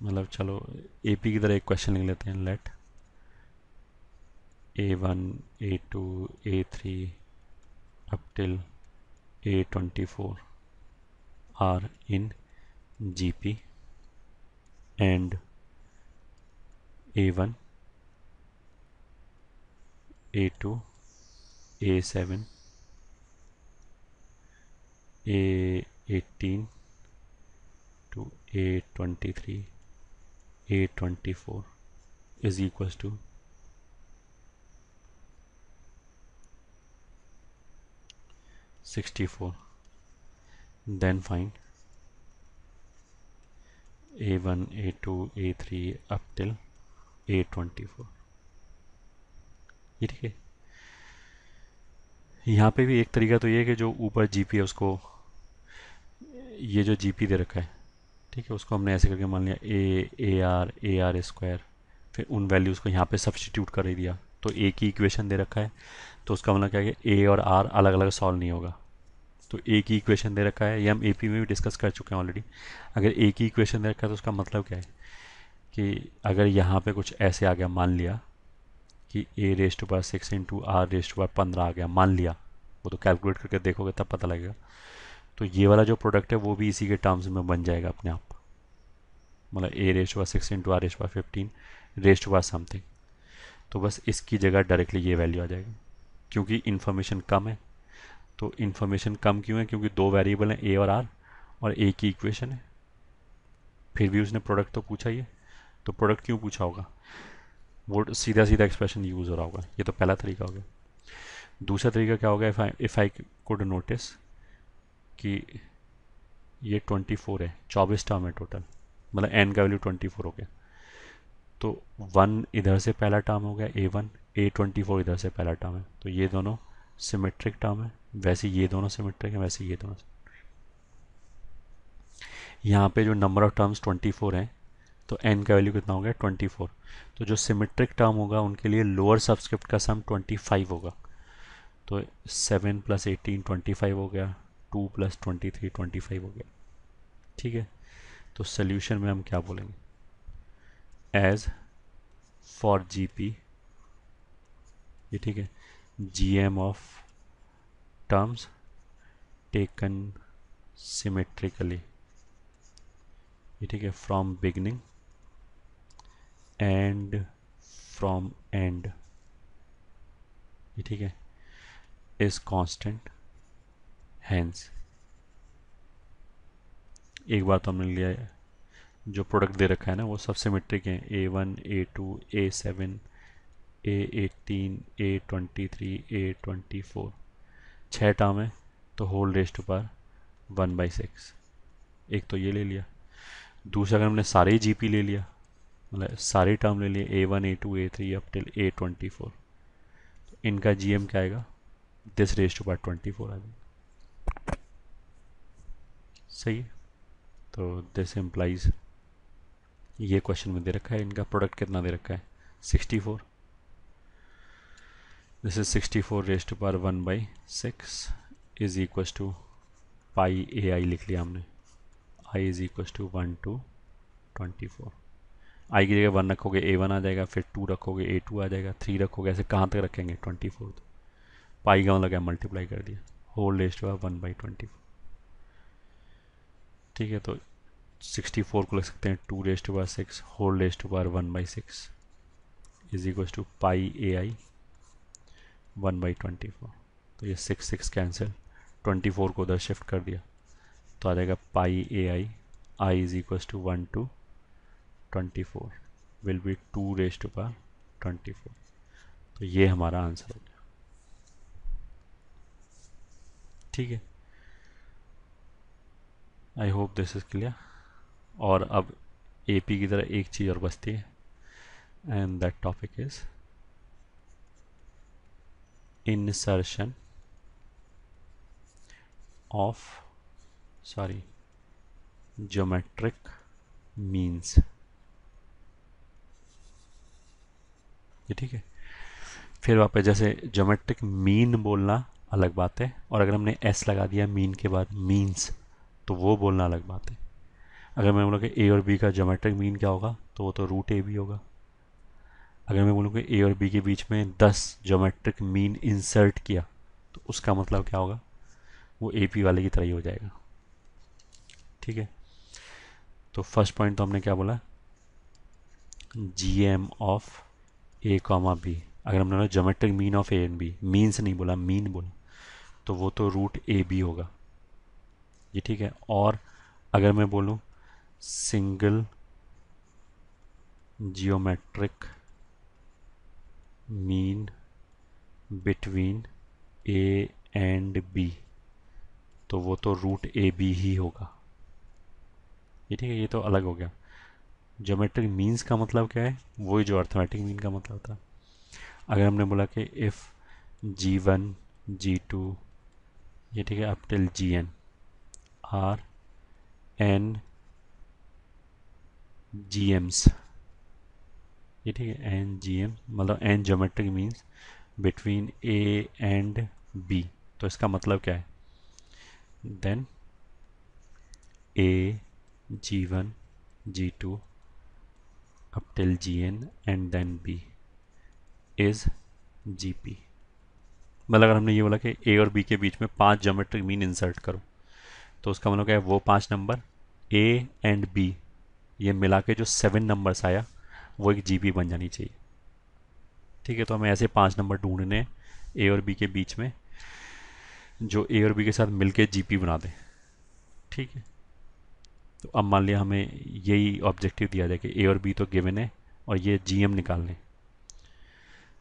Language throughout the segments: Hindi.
मतलब चलो एपी की तरह एक क्वेश्चन लिख लेते हैं। Let A1 A2 A3 up till A24 are in GP and A1 A2 A7 A18 to A23 A24 is equals to 64. Then find A1 A2 A3 up till A24. ये ठीक है। यहाँ पे भी एक तरीका तो ये है कि जो ऊपर जीपी है उसको, ये जो जीपी दे रखा है, ठीक है, उसको हमने ऐसे करके मान लिया ए आर स्क्वायर, फिर उन वैल्यूज़ को यहाँ पे सब्सटीट्यूट कर ही दिया, तो ए की इक्वेशन दे रखा है, तो उसका मतलब क्या है कि ए और आर अलग अलग सॉल्व नहीं होगा। तो ए की इक्वेशन दे रखा है, ये हम एपी में भी डिस्कस कर चुके हैं ऑलरेडी। अगर ए की इक्वेशन दे रखा है तो उसका मतलब क्या है कि अगर यहाँ पे कुछ ऐसे आ गया, मान लिया कि a raise to power 6 into r raise to power 15 आ गया, मान लिया, वो तो कैलकुलेट करके देखोगे तब पता लगेगा, तो ये वाला जो प्रोडक्ट है वो भी इसी के टर्म्स में बन जाएगा अपने आप। मतलब a raise to power 6 into r raise to power 15 raise to power something, तो बस इसकी जगह डायरेक्टली ये वैल्यू आ जाएगी। क्योंकि इन्फॉर्मेशन कम है, तो इन्फॉर्मेशन कम क्यों है, क्योंकि दो वेरिएबल हैं ए और आर, और ए की इक्वेशन है, फिर भी उसने प्रोडक्ट तो पूछा ही है, तो प्रोडक्ट क्यों पूछा होगा, वो सीधा सीधा एक्सप्रेशन यूज़ हो रहा होगा। ये तो पहला तरीका हो गया। दूसरा तरीका क्या होगा, इफ़ आई कुड नोटिस कि ये 24 है, 24 टर्म है टोटल, मतलब एन का वैल्यू 24 हो गया, तो 1 इधर से पहला टर्म हो गया A1, A24 इधर से पहला टर्म है, तो ये दोनों सिमेट्रिक टर्म है, वैसे ये दोनों सिमेट्रिक है, वैसे ये दोनों। यहाँ पे जो नंबर ऑफ टर्म्स 24 हैं, तो n का वैल्यू कितना हो गया 24, तो जो सिमेट्रिक टर्म होगा उनके लिए लोअर सबस्क्रिप्ट का सम 25 होगा, तो 7 प्लस 18 25 हो गया, 2 प्लस 23 25 हो गया। ठीक है, तो सोल्यूशन में हम क्या बोलेंगे, एज फॉर जी पी, ये ठीक है, G M of terms taken symmetrically, ये ठीक है, from beginning and from end, ये ठीक है, इज कांस्टेंट, हैंस। एक बार तो हमने लिया है, जो प्रोडक्ट दे रखा है ना वो सब सिमेट्रिक है, A1 A2 A7 A18 A23 A24, 6 term है, तो होल रेस्ट टू पावर 1/6। एक तो ये ले लिया। दूसरा अगर हमने सारे ही जीपी ले लिया, मतलब सारे टर्म ले लिए A1 A2 A3 up till A24, तो इनका जीएम क्या आएगा, दिस रेस्ट टू पावर 24 आ जाएगा। सही है, तो दिस इम्प्लाइज, ये क्वेश्चन में दे रखा है, इनका प्रोडक्ट कितना दे रखा है 64, this is 64 raise to power 1/6 is equal to pi a i लिख लिया हमने, i is equal to 1 to 24। I की जगह 1 रखोगे A1 आ जाएगा, फिर 2 रखोगे A2 आ जाएगा, 3 रखोगे, ऐसे कहाँ तक रखेंगे 24, तो पाई का मतलब क्या, मल्टीप्लाई कर दिया, होल रेज टू पावर 1/24। ठीक है, तो 64 को लिख सकते हैं 2 raise to power 6 whole raise to power 1/6 is equal to pi a i 1/24। तो ये 6 कैंसिल, 24 को उधर शिफ्ट कर दिया, तो आ जाएगा pi a i is equal to 1 to 24 will be 2 raise to power 24। तो ये हमारा आंसर हो गया। ठीक है, I hope this is clear. और अब एपी की तरह एक चीज़ और बचती है, and that topic is insertion of geometric means। ये ठीक है, फिर वापस जैसे ज्योमेट्रिक मीन बोलना अलग बात है, और अगर हमने एस लगा दिया मीन के बाद मीन्स, तो वो बोलना अलग बात है। अगर मैं बोलूँ कि ए और बी का ज्योमेट्रिक मीन क्या होगा, तो वो तो रूट ए बी होगा। अगर मैं बोलूँ कि ए और बी के बीच में 10 ज्योमेट्रिक मीन इंसर्ट किया, तो उसका मतलब क्या होगा, वो ए पी वाले की तरह ही हो जाएगा। ठीक है, तो फर्स्ट पॉइंट तो हमने क्या बोला, G M of A comma B. अगर हमने बोला geometric mean of A and B, mean से नहीं बोला, मीन बोला, तो वो तो रूट ए बी होगा। ये ठीक है। और अगर मैं बोलूँ single geometric mean between A and B, तो वो तो रूट ए बी ही होगा। ये ठीक है, ये तो अलग हो गया। ज्योमेट्रिक मीन्स का मतलब क्या है, वही जो अर्थमेटिक मीन का मतलब था। अगर हमने बोला कि if G one G two, ये ठीक है, up till G N are N G Ms, ये ठीक है, एन जी एम मतलब N geometric means between A and B, तो इसका मतलब क्या है, then A G one G two up till G N and then B is G P. मतलब अगर हमने ये बोला कि ए और बी के बीच में 5 ज्योमेट्रिक मीन इंसर्ट करो, तो उसका मतलब क्या है, वो 5 नंबर ए एंड बी ये मिला के जो 7 नंबर्स आया, वो एक जीपी बन जानी चाहिए। ठीक है, तो हमें ऐसे 5 नंबर ढूंढने ए और बी के बीच में, जो ए और बी के साथ मिलके जीपी बना दें। ठीक है, तो अब मान लिया हमें यही ऑब्जेक्टिव दिया जाए कि ए और बी तो गिवन है और ये जीएम निकाल लें,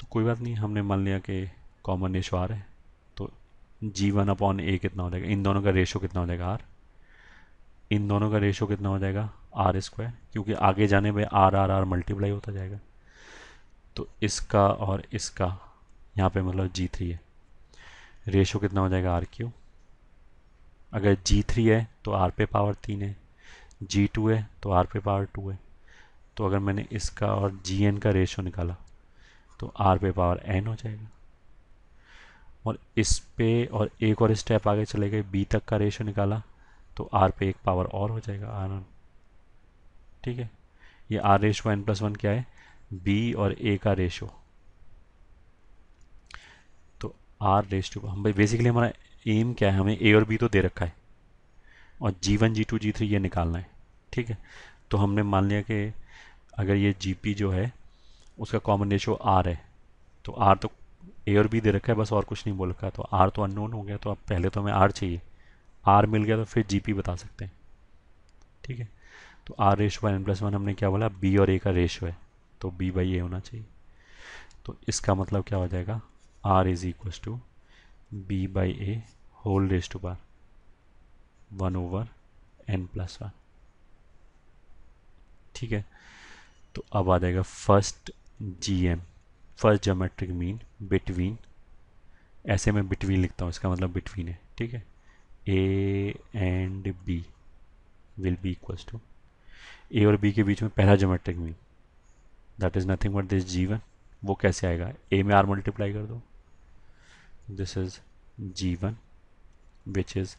तो कोई बात नहीं, हमने मान लिया कि कॉमन रेशो आर है, तो जी वन अपॉन ए कितना हो जाएगा, इन दोनों का रेशो कितना हो जाएगा आर, इन दोनों का रेशो कितना हो जाएगा आर स्क्वायर, क्योंकि आगे जाने में आर आर आर मल्टीप्लाई होता जाएगा, तो इसका और इसका यहाँ पे मतलब जी थ्री है, रेशो कितना हो जाएगा आर क्यू। अगर जी थ्री है तो आर पे पावर 3 है, जी टू है तो आर पे पावर 2 है, तो अगर मैंने इसका और जी एन का रेशो निकाला तो आर पे पावर एन हो जाएगा। और इस पे और एक और स्टेप आगे चले गए, बी तक का रेशो निकाला तो आर पे एक पावर और हो जाएगा आर ऑन। ठीक है, ये R ratio N plus one क्या है, बी और ए का रेशो, तो आर रेश टू, हम भाई बेसिकली हमारा एम क्या है, हमें ए और बी तो दे रखा है और G one G two G three ये निकालना है। ठीक है, तो हमने मान लिया कि अगर ये जी पी जो है उसका कॉमन रेशो आर है, तो आर तो ए और बी दे रखा है बस, और कुछ नहीं बोल रखा, तो आर तो अननोन हो गया, तो अब पहले तो हमें आर चाहिए, आर मिल गया तो फिर जी पी बता सकते हैं। ठीक है, तो R ratio by N plus one हमने क्या बोला, बी और ए का रेशो है, तो बी बाई ए होना चाहिए, तो इसका मतलब क्या हो जाएगा, R is equal to B by A whole raise to power 1/n+1। ठीक है, तो अब आ जाएगा first G M, first geometric mean between, ऐसे मैं बिटवीन लिखता हूँ, इसका मतलब बिटवीन है। ठीक है, a and b will be equals to, a और बी के बीच में पहला geometric mean that is nothing but this G one, वो कैसे आएगा, ए में आर मल्टीप्लाई कर दो, this is G one which is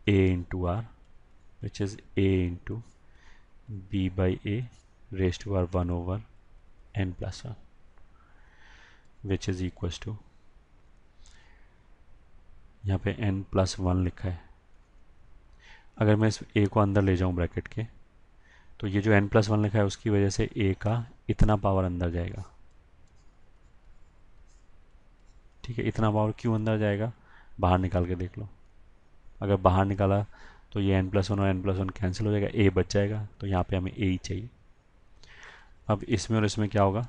a into r which is a into B by A raise to r 1/n+1 which is equals to, यहाँ पे n+1 लिखा है, अगर मैं इस a को अंदर ले जाऊँ ब्रैकेट के, तो ये जो n+1 लिखा है उसकी वजह से a का इतना पावर अंदर जाएगा। ठीक है, इतना पावर क्यों अंदर जाएगा, बाहर निकाल के देख लो, अगर बाहर निकाला तो ये n+1 और n+1 कैंसिल हो जाएगा, a बच जाएगा, तो यहाँ पे हमें a ही चाहिए। अब इसमें और इसमें क्या होगा,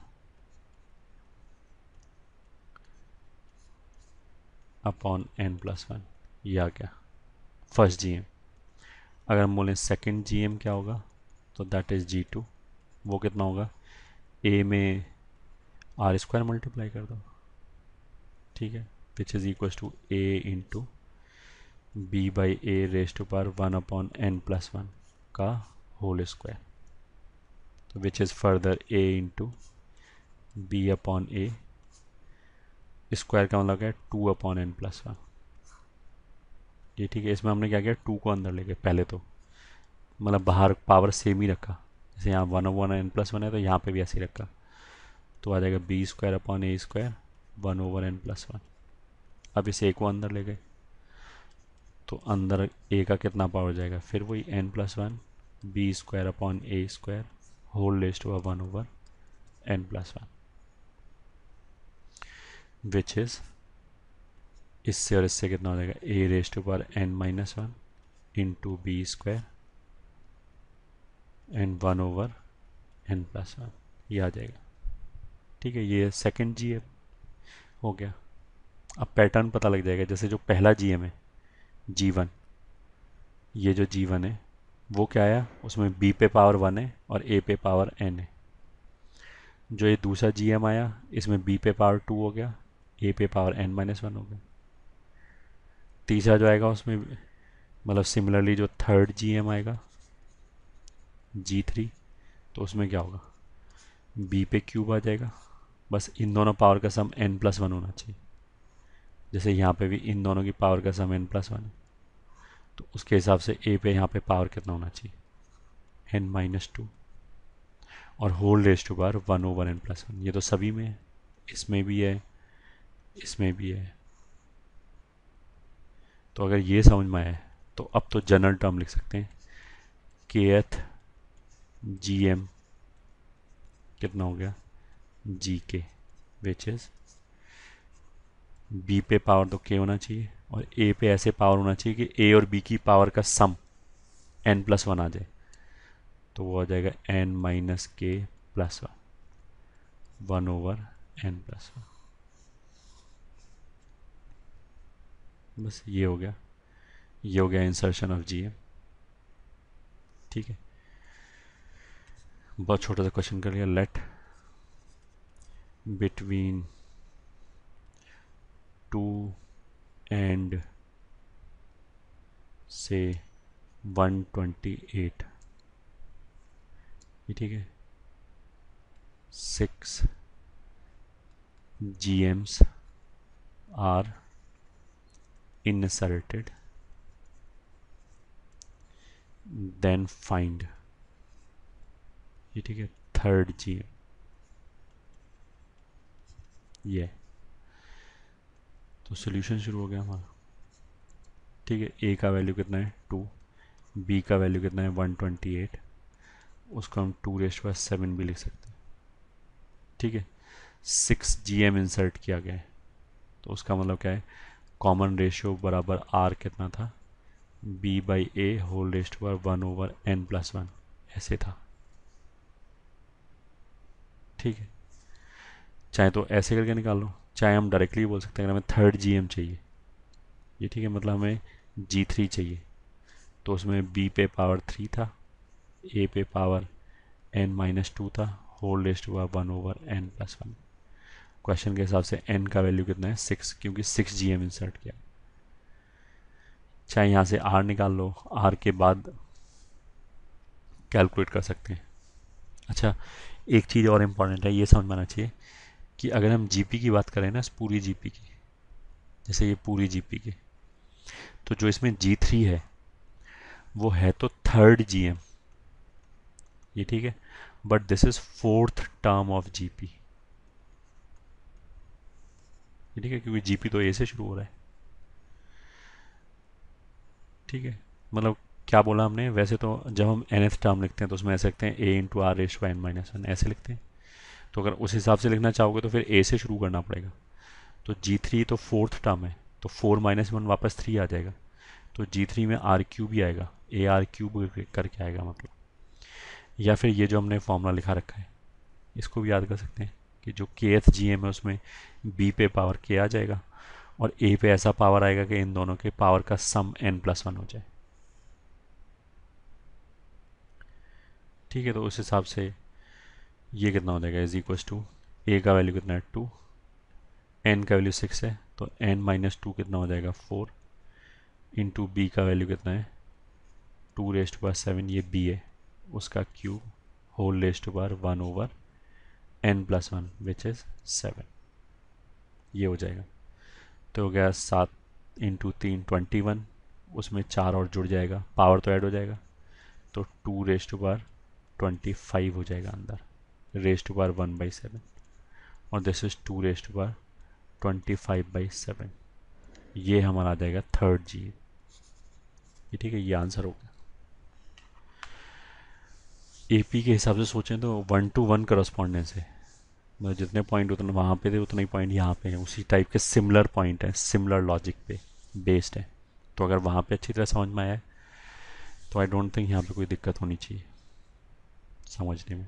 अपॉन n+1, ये आ गया फर्स्ट जी एम। अगर हम बोलें सेकेंड जी एम क्या होगा, तो दैट इज़ जी टू, वो कितना होगा, ए में आर स्क्वायर मल्टीप्लाई कर दो। ठीक है, which is equal to A into B by A raise to power 1/n+1 का होल स्क्वायर, तो which is further A into B upon A square का मतलब क्या है 2/n+1। ये ठीक है, इसमें हमने क्या किया, 2 को अंदर ले गए पहले, तो मतलब बाहर पावर सेम ही रखा, जैसे यहाँ 1/n+1 है तो यहाँ पे भी ऐसे ही रखा, तो आ जाएगा b² / a², 1/n+1। अब इसे a को अंदर ले गए तो अंदर a का कितना पावर हो जाएगा, फिर वही n+1 b² / a² whole raised to 1/n+1, which is, इससे और इससे कितना हो जाएगा, a⁻n−1 into b² and 1/n+1, ये आ जाएगा। ठीक है, ये सेकंड जी हो गया। अब पैटर्न पता लग जाएगा, जैसे जो पहला GM है G1, ये जो G1 है वो क्या आया, उसमें B पे पावर 1 है और A पे पावर n है। जो ये दूसरा GM आया इसमें B पे पावर 2 हो गया, A पे पावर n−1 हो गया। तीसरा जो आएगा उसमें मतलब सिमिलरली जो थर्ड GM आएगा G3, तो उसमें क्या होगा, B पे क्यूब आ जाएगा। बस इन दोनों पावर का सम n+1 होना चाहिए, जैसे यहाँ पे भी इन दोनों की पावर का सम n+1 है, तो उसके हिसाब से A पे यहाँ पे पावर कितना होना चाहिए, n-2, और whole raised to power 1/n+1। ये तो सभी में है, इसमें भी है, इसमें भी है। तो अगर ये समझ में आए तो अब तो जनरल टर्म लिख सकते हैं, kth GM कितना हो गया, GK, विच इज़ B पे पावर तो K होना चाहिए और A पे ऐसे पावर होना चाहिए कि A और B की पावर का सम n+1 आ जाए, तो वो आ जाएगा n-k+1, 1/n+1। बस ये हो गया, ये हो गया इंसर्शन ऑफ GM। ठीक है, बहुत छोटा सा क्वेश्चन कर लिया। लेट बिटवीन 2 एंड से 128, ये ठीक है, 6 GMs are inserted, then find, ये ठीक है, थर्ड GM, ये तो सॉल्यूशन शुरू हो गया हमारा। ठीक है, A का वैल्यू कितना है 2, B का वैल्यू कितना है 128, उसको हम 2⁻7 भी लिख सकते हैं। ठीक है, 6 GM इंसर्ट किया गया है, तो उसका मतलब क्या है, कॉमन रेशियो बराबर R कितना था, B/A whole raised to power 1/n+1 ऐसे था। ठीक है, चाहे तो ऐसे करके निकाल लो, चाहे हम डायरेक्टली बोल सकते हैं अगर हमें थर्ड GM चाहिए, ये ठीक है, मतलब हमें G3 चाहिए, तो उसमें B पे पावर 3 था, A पे पावर n-2 था, whole raised to power 1/n+1। Question के हिसाब से n का वैल्यू कितना है 6, क्योंकि 6 GM इंसर्ट किया। चाहे यहाँ से R निकाल लो, R के बाद कैलकुलेट कर सकते हैं। अच्छा, एक चीज़ और इम्पॉर्टेंट है, ये समझ में आना चाहिए कि अगर हम GP की बात करें ना, इस पूरी GP की, जैसे ये पूरी GP की, तो जो इसमें G3 है वो है तो थर्ड GM, ये ठीक है, but this is fourth term of GP, ये ठीक है, क्योंकि GP तो A से शुरू हो रहा है। ठीक है, मतलब क्या बोला हमने, वैसे तो जब हम nth टर्म लिखते हैं तो उसमें ऐसे लिखते हैं A × R⁻n−1 ऐसे लिखते हैं, तो अगर उस हिसाब से लिखना चाहोगे तो फिर A से शुरू करना पड़ेगा। तो G3 तो फोर्थ टर्म है, तो 4 - 1 वापस 3 आ जाएगा, तो G3 में R³ ही आएगा, AR³ करके आएगा मतलब। या फिर ये जो हमने फॉर्मूला लिखा रखा है इसको भी याद कर सकते हैं कि जो kth GM है उसमें B पे पावर K आ जाएगा और A पे ऐसा पावर आएगा कि इन दोनों के पावर का सम n+1 हो जाए। ठीक है, तो उस हिसाब से ये कितना हो जाएगा, = A का वैल्यू कितना है 2, n का वैल्यू 6 है, तो n-2 कितना हो जाएगा 4, इंटू B का वैल्यू कितना है 2⁻7, ये B है, उसका cube whole raised to power 1/n+1 which is 7, ये हो जाएगा। तो हो गया 7 × 3 21, उसमें 4 और जुड़ जाएगा, पावर तो ऐड हो जाएगा, तो 2^25 हो जाएगा अंदर, (1/7) और दिस इज 2^25/7। ये हमारा आ जाएगा थर्ड जी। ये ठीक है, ये आंसर हो गया। एपी के हिसाब से सोचें तो 1-to-1 करस्पॉन्डेंस है, मतलब जितने पॉइंट उतने वहाँ पे थे उतने ही पॉइंट यहाँ पे हैं, उसी टाइप के सिमिलर पॉइंट हैं, सिमिलर लॉजिक पे बेस्ड है। तो अगर वहाँ पे अच्छी तरह समझ में आया है तो आई डोंट थिंक यहाँ पे कोई दिक्कत होनी चाहिए समझने में।